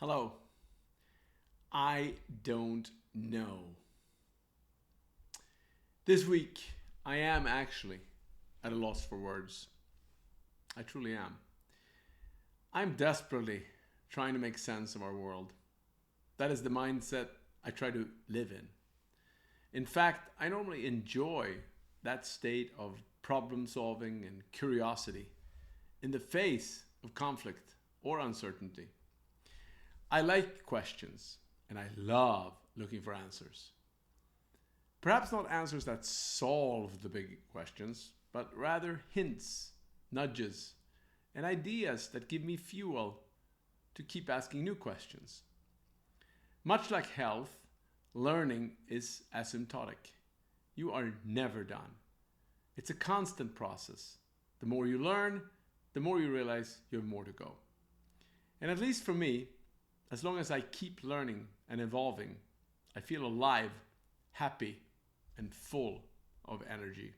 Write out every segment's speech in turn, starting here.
Hello. I don't know. This week, I am actually at a loss for words. I truly am. I'm desperately trying to make sense of our world. That is the mindset I try to live in. In fact, I normally enjoy that state of problem solving and curiosity in the face of conflict or uncertainty. I like questions and I love looking for answers. Perhaps not answers that solve the big questions, but rather hints, nudges, and ideas that give me fuel to keep asking new questions. Much like health, learning is asymptotic. You are never done. It's a constant process. The more you learn, the more you realize you have more to go. And at least for me, as long as I keep learning and evolving, I feel alive, happy, and full of energy.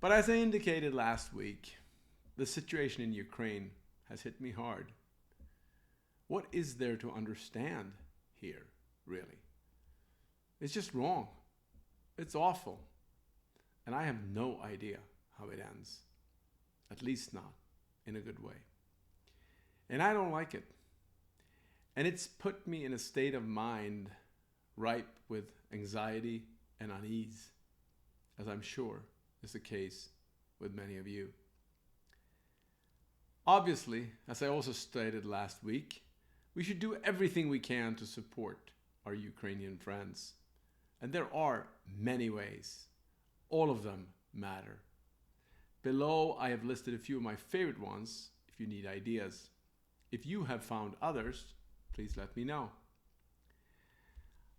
But as I indicated last week, the situation in Ukraine has hit me hard. What is there to understand here, really? It's just wrong. It's awful. And I have no idea how it ends. At least not in a good way. And I don't like it. And it's put me in a state of mind ripe with anxiety and unease, as I'm sure is the case with many of you. Obviously, as I also stated last week, we should do everything we can to support our Ukrainian friends. And there are many ways. All of them matter. Below, I have listed a few of my favorite ones if you need ideas. If you have found others, please let me know.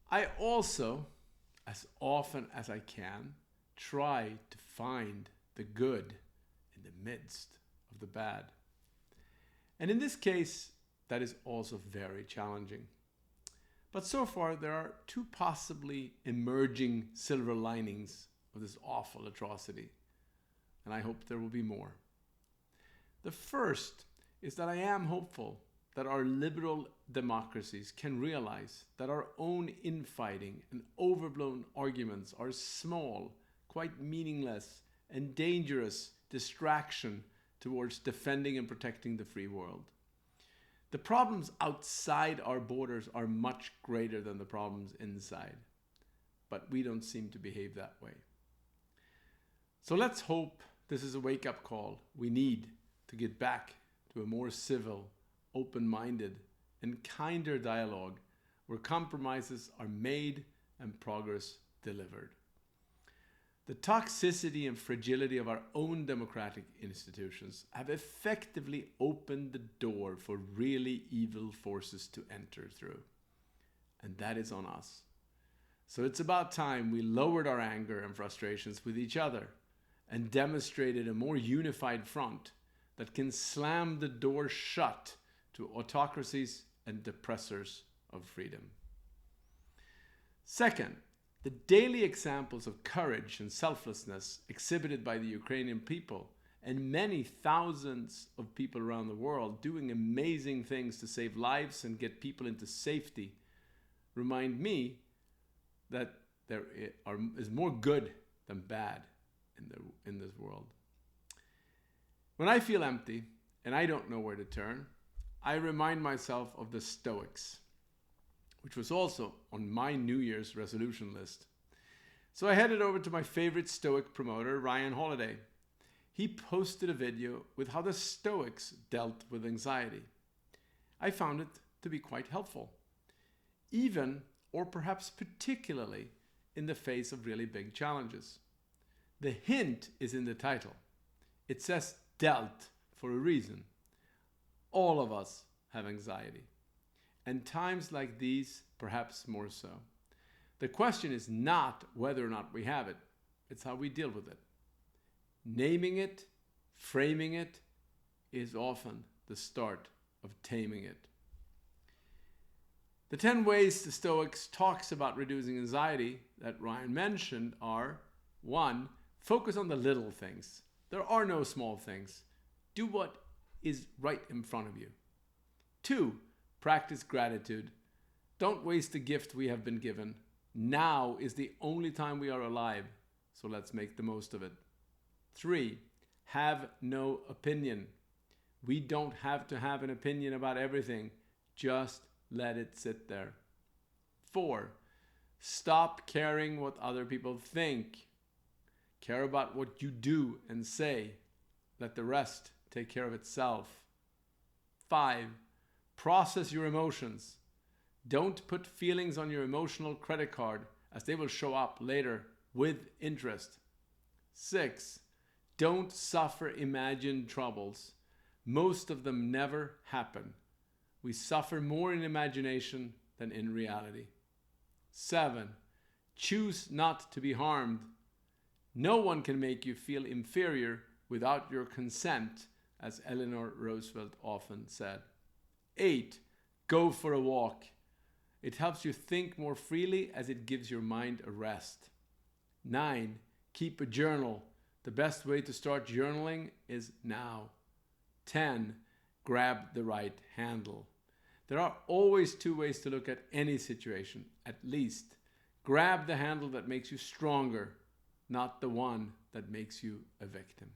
I also, as often as I can, try to find the good in the midst of the bad. And in this case, that is also very challenging. But so far, there are two possibly emerging silver linings of this awful atrocity. And I hope there will be more. The first is that I am hopeful that our liberal democracies can realize that our own infighting and overblown arguments are small, quite meaningless, and dangerous distraction towards defending and protecting the free world. The problems outside our borders are much greater than the problems inside, but we don't seem to behave that way. So let's hope this is a wake-up call we need to get back to a more civil, open-minded, and kinder dialogue where compromises are made and progress delivered. The toxicity and fragility of our own democratic institutions have effectively opened the door for really evil forces to enter through. And that is on us. So it's about time we lowered our anger and frustrations with each other and demonstrated a more unified front that can slam the door shut to autocracies and depressors of freedom. Second, the daily examples of courage and selflessness exhibited by the Ukrainian people and many thousands of people around the world doing amazing things to save lives and get people into safety remind me that there is more good than bad in this world. When I feel empty and I don't know where to turn, I remind myself of the Stoics, which was also on my New Year's resolution list. So I headed over to my favorite Stoic promoter, Ryan Holiday. He posted a video with how the Stoics dealt with anxiety. I found it to be quite helpful, even or perhaps particularly in the face of really big challenges. The hint is in the title. It says dealt for a reason. All of us have anxiety. And times like these, perhaps more so. The question is not whether or not we have it. It's how we deal with it. Naming it, framing it, is often the start of taming it. The 10 ways the Stoics talks about reducing anxiety that Ryan mentioned are: 1. Focus on the little things. There are no small things. Do what is right in front of you. 2, practice gratitude. Don't waste the gift we have been given. Now is the only time we are alive, so let's make the most of it. 3, have no opinion. We don't have to have an opinion about everything. Just let it sit there. 4, stop caring what other people think. Care about what you do and say. Let the rest take care of itself. 5, process your emotions. Don't put feelings on your emotional credit card, as they will show up later with interest. 6, don't suffer imagined troubles. Most of them never happen. We suffer more in imagination than in reality. 7, choose not to be harmed. No one can make you feel inferior without your consent, as Eleanor Roosevelt often said. 8, go for a walk. It helps you think more freely as it gives your mind a rest. 9, keep a journal. The best way to start journaling is now. 10, grab the right handle. There are always 2 ways to look at any situation, at least. Grab the handle that makes you stronger, not the one that makes you a victim.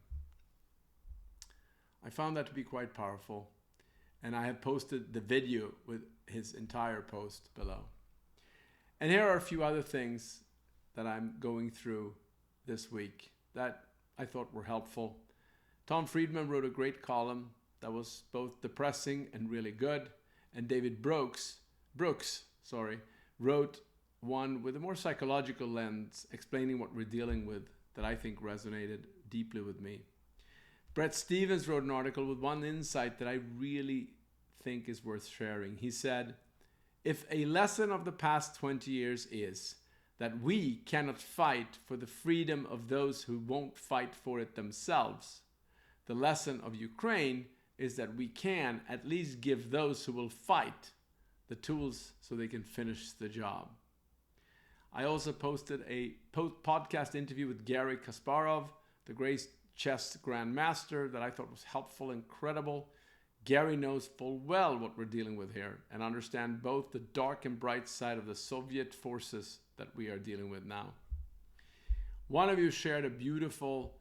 I found that to be quite powerful, and I have posted the video with his entire post below. And here are a few other things that I'm going through this week that I thought were helpful. Tom Friedman wrote a great column that was both depressing and really good. And David Brooks wrote one with a more psychological lens, explaining what we're dealing with, that I think resonated deeply with me. Brett Stevens wrote an article with one insight that I really think is worth sharing. He said, if a lesson of the past 20 years is that we cannot fight for the freedom of those who won't fight for it themselves, the lesson of Ukraine is that we can at least give those who will fight the tools so they can finish the job. I also posted a podcast interview with Garry Kasparov, the great chess grandmaster, that I thought was helpful and credible. Garry knows full well what we're dealing with here and understands both the dark and bright side of the Soviet forces that we are dealing with now. One of you shared a beautiful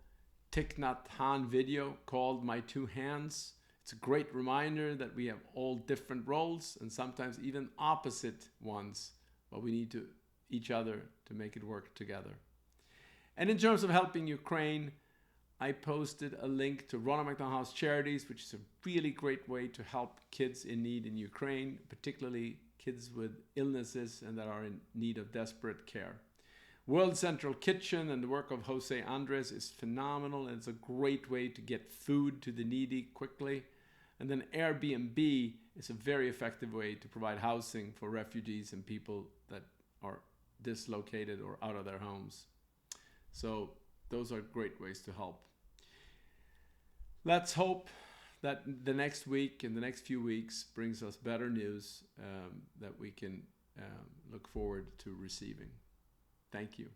Thich Nhat Hanh video called My Two Hands. It's a great reminder that we have all different roles and sometimes even opposite ones, but we need to each other to make it work together. And in terms of helping Ukraine, I posted a link to Ronald McDonald House Charities, which is a really great way to help kids in need in Ukraine, particularly kids with illnesses and that are in need of desperate care. World Central Kitchen and the work of Jose Andres is phenomenal, and it's a great way to get food to the needy quickly. And then Airbnb is a very effective way to provide housing for refugees and people that are dislocated or out of their homes. So those are great ways to help. Let's hope that the next week and the next few weeks brings us better news that we can look forward to receiving. Thank you.